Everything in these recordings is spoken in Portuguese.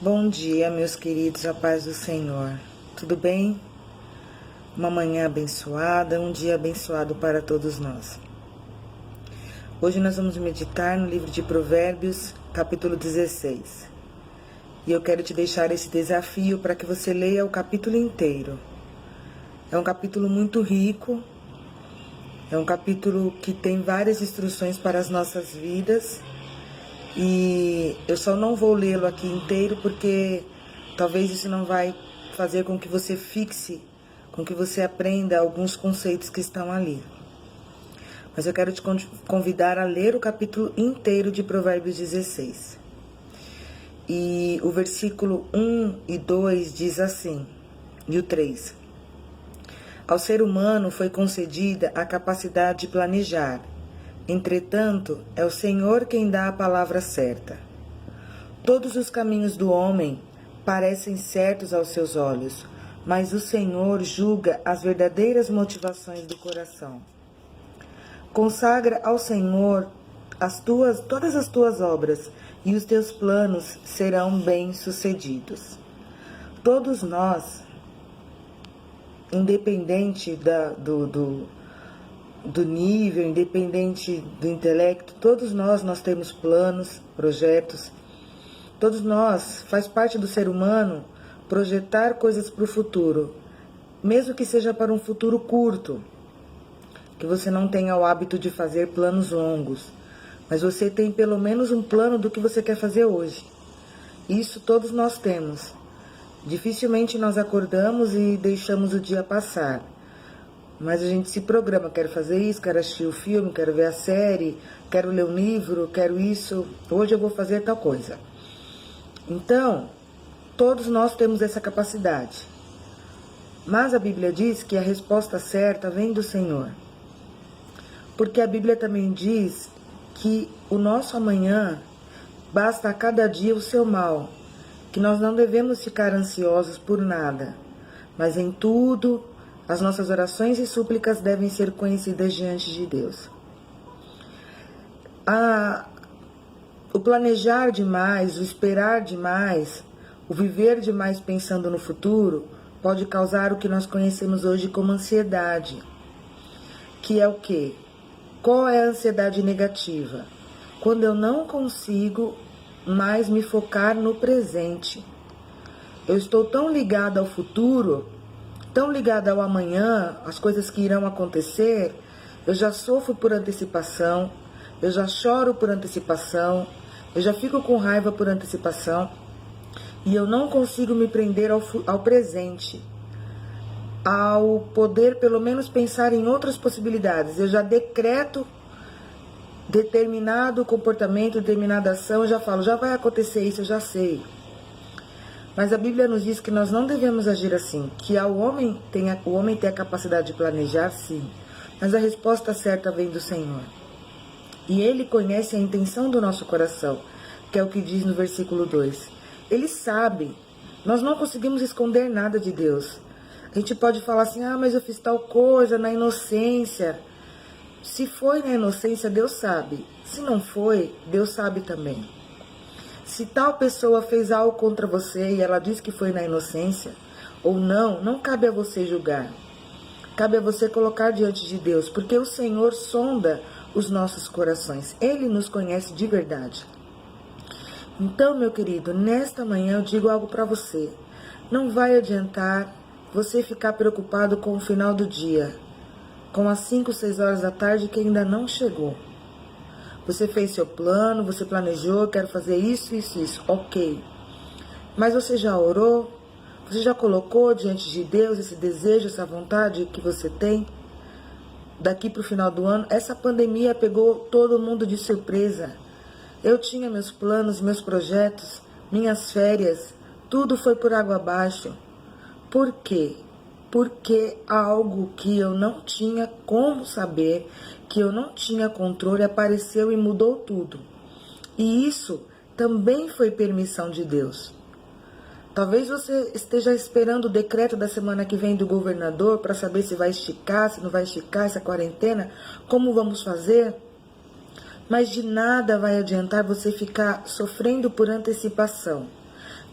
Bom dia, meus queridos, a paz do Senhor. Tudo bem? Uma manhã abençoada, um dia abençoado para todos nós. Hoje nós vamos meditar no livro de Provérbios, capítulo 16. E eu quero te deixar esse desafio para que você leia o capítulo inteiro. É um capítulo muito rico, é um capítulo que tem várias instruções para as nossas vidas. E eu só não vou lê-lo aqui inteiro porque talvez isso não vai fazer com que você fixe, com que você aprenda alguns conceitos que estão ali. Mas eu quero te convidar a ler o capítulo inteiro de Provérbios 16. E o versículo 1 e 2 diz assim, e o 3. Ao ser humano foi concedida a capacidade de planejar. Entretanto, é o Senhor quem dá a palavra certa. Todos os caminhos do homem parecem certos aos seus olhos, mas o Senhor julga as verdadeiras motivações do coração. Consagra ao Senhor todas as tuas obras, e os teus planos serão bem-sucedidos. Todos nós, independente do nível, independente do intelecto, todos nós temos planos, projetos. Todos nós, faz parte do ser humano, projetar coisas para o futuro, mesmo que seja para um futuro curto, que você não tenha o hábito de fazer planos longos, mas você tem pelo menos um plano do que você quer fazer hoje. Isso todos nós temos. Dificilmente nós acordamos e deixamos o dia passar. Mas a gente se programa, quero fazer isso, quero assistir o filme, quero ver a série, quero ler um livro, quero isso, hoje eu vou fazer tal coisa. Então, todos nós temos essa capacidade. Mas a Bíblia diz que a resposta certa vem do Senhor. Porque a Bíblia também diz que o nosso amanhã basta a cada dia o seu mal, que nós não devemos ficar ansiosos por nada, mas em tudo as nossas orações e súplicas devem ser conhecidas diante de Deus. O planejar demais, o esperar demais, o viver demais pensando no futuro, pode causar o que nós conhecemos hoje como ansiedade. Que é o quê? Qual é a ansiedade negativa? Quando eu não consigo mais me focar no presente. Eu estou tão ligada ao futuro, tão ligada ao amanhã, as coisas que irão acontecer, eu já sofro por antecipação, eu já choro por antecipação, eu já fico com raiva por antecipação, e eu não consigo me prender ao presente, ao poder pelo menos pensar em outras possibilidades. Eu já decreto determinado comportamento, determinada ação, eu já falo, já vai acontecer isso, eu já sei. Mas a Bíblia nos diz que nós não devemos agir assim, que o homem tem a capacidade de planejar, sim, mas a resposta certa vem do Senhor. E Ele conhece a intenção do nosso coração, que é o que diz no versículo 2. Ele sabe, nós não conseguimos esconder nada de Deus. A gente pode falar assim, mas eu fiz tal coisa na inocência. Se foi na inocência, Deus sabe. Se não foi, Deus sabe também. Se tal pessoa fez algo contra você e ela diz que foi na inocência ou não, não cabe a você julgar. Cabe a você colocar diante de Deus, porque o Senhor sonda os nossos corações. Ele nos conhece de verdade. Então, meu querido, nesta manhã eu digo algo para você. Não vai adiantar você ficar preocupado com o final do dia, com as 5, 6 horas da tarde que ainda não chegou. Você fez seu plano, você planejou, quero fazer isso, ok. Mas você já orou? Você já colocou diante de Deus esse desejo, essa vontade que você tem? Daqui para o final do ano, essa pandemia pegou todo mundo de surpresa. Eu tinha meus planos, meus projetos, minhas férias, tudo foi por água abaixo. Por quê? Porque algo que eu não tinha como saber, que eu não tinha controle, apareceu e mudou tudo. E isso também foi permissão de Deus. Talvez você esteja esperando o decreto da semana que vem do governador para saber se vai esticar, se não vai esticar essa quarentena, como vamos fazer. Mas de nada vai adiantar você ficar sofrendo por antecipação.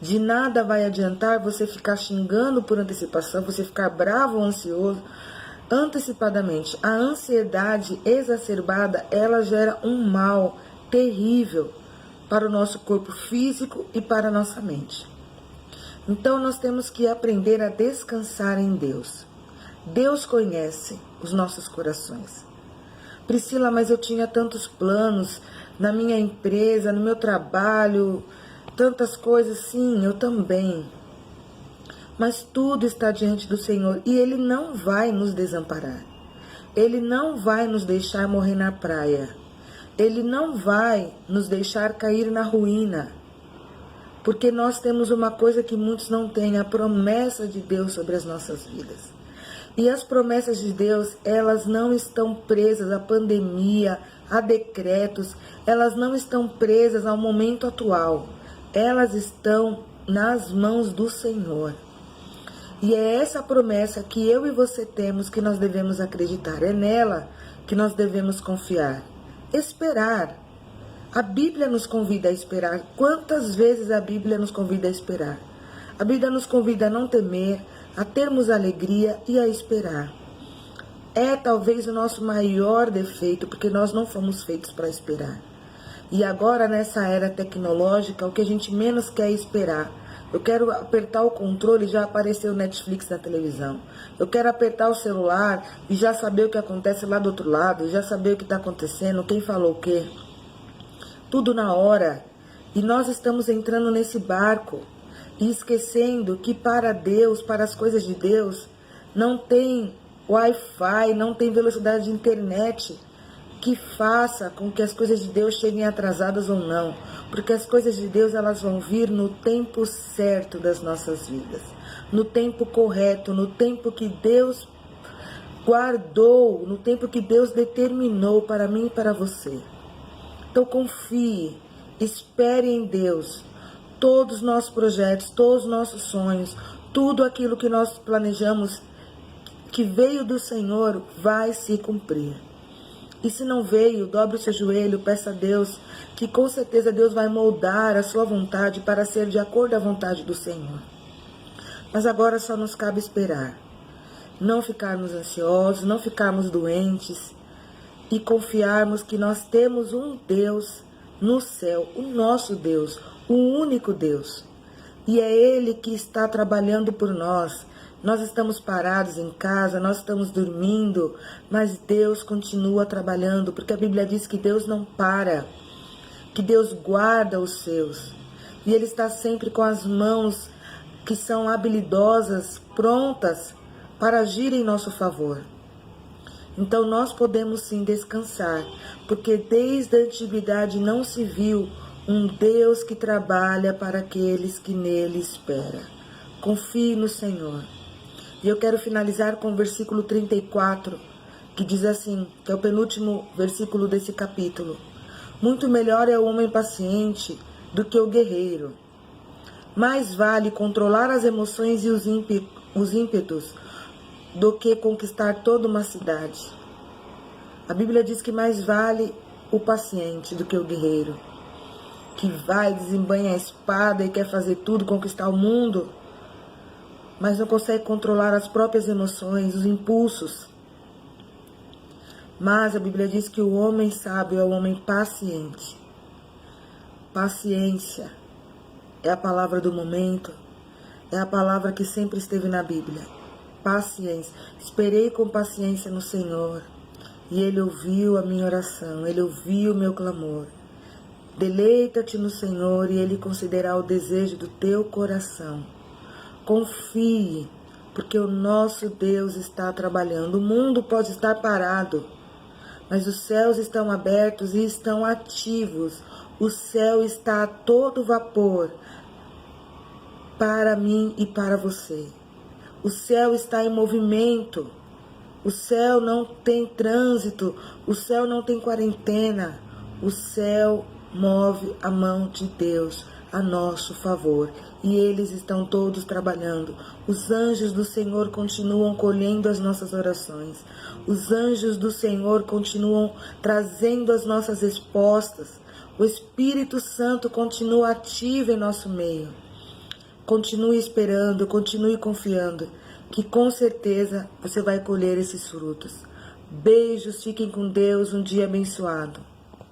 De nada vai adiantar você ficar xingando por antecipação, você ficar bravo ou ansioso antecipadamente. A ansiedade exacerbada, ela gera um mal terrível para o nosso corpo físico e para a nossa mente. Então nós temos que aprender a descansar em Deus. Deus conhece os nossos corações. Priscila, mas eu tinha tantos planos na minha empresa, no meu trabalho, tantas coisas. Sim, eu também. Mas tudo está diante do Senhor e Ele não vai nos desamparar. Ele não vai nos deixar morrer na praia. Ele não vai nos deixar cair na ruína. Porque nós temos uma coisa que muitos não têm, a promessa de Deus sobre as nossas vidas. E as promessas de Deus, elas não estão presas à pandemia, a decretos, elas não estão presas ao momento atual. Elas estão nas mãos do Senhor. E é essa promessa que eu e você temos que nós devemos acreditar. É nela que nós devemos confiar. Esperar. A Bíblia nos convida a esperar. Quantas vezes a Bíblia nos convida a esperar? A Bíblia nos convida a não temer, a termos alegria e a esperar. É talvez o nosso maior defeito, porque nós não fomos feitos para esperar. E agora, nessa era tecnológica, o que a gente menos quer é esperar. Eu quero apertar o controle e já apareceu o Netflix na televisão. Eu quero apertar o celular e já saber o que acontece lá do outro lado, já saber o que está acontecendo, quem falou o quê. Tudo na hora. E nós estamos entrando nesse barco e esquecendo que para Deus, para as coisas de Deus, não tem Wi-Fi, não tem velocidade de internet que faça com que as coisas de Deus cheguem atrasadas ou não. Porque as coisas de Deus, elas vão vir no tempo certo das nossas vidas. No tempo correto, no tempo que Deus guardou, no tempo que Deus determinou para mim e para você. Então confie, espere em Deus. Todos os nossos projetos, todos os nossos sonhos, tudo aquilo que nós planejamos, que veio do Senhor, vai se cumprir. E se não veio, dobre o seu joelho, peça a Deus, que com certeza Deus vai moldar a sua vontade para ser de acordo à vontade do Senhor. Mas agora só nos cabe esperar. Não ficarmos ansiosos, não ficarmos doentes e confiarmos que nós temos um Deus no céu, o nosso Deus, o único Deus. E é Ele que está trabalhando por nós. Nós estamos parados em casa, nós estamos dormindo, mas Deus continua trabalhando, porque a Bíblia diz que Deus não para, que Deus guarda os seus. E Ele está sempre com as mãos que são habilidosas, prontas para agir em nosso favor. Então nós podemos sim descansar, porque desde a antiguidade não se viu um Deus que trabalha para aqueles que nele esperam. Confie no Senhor. E eu quero finalizar com o versículo 34, que diz assim, que é o penúltimo versículo desse capítulo. Muito melhor é o homem paciente do que o guerreiro. Mais vale controlar as emoções e os ímpetos do que conquistar toda uma cidade. A Bíblia diz que mais vale o paciente do que o guerreiro, que vai, desembanha a espada e quer fazer tudo, conquistar o mundo, mas não consegue controlar as próprias emoções, os impulsos. Mas a Bíblia diz que o homem sábio é o homem paciente. Paciência é a palavra do momento, é a palavra que sempre esteve na Bíblia. Paciência. Esperei com paciência no Senhor, e Ele ouviu a minha oração, Ele ouviu o meu clamor. Deleita-te no Senhor, e Ele concederá o desejo do teu coração. Confie, porque o nosso Deus está trabalhando. O mundo pode estar parado, mas os céus estão abertos e estão ativos. O céu está a todo vapor para mim e para você. O céu está em movimento. O céu não tem trânsito. O céu não tem quarentena. O céu move a mão de Deus a nosso favor, e eles estão todos trabalhando. Os anjos do Senhor continuam colhendo as nossas orações. Os anjos do Senhor continuam trazendo as nossas respostas. O Espírito Santo continua ativo em nosso meio. continue esperando, continue confiando, que com certeza você vai colher esses frutos. Beijos, fiquem com Deus, um dia abençoado.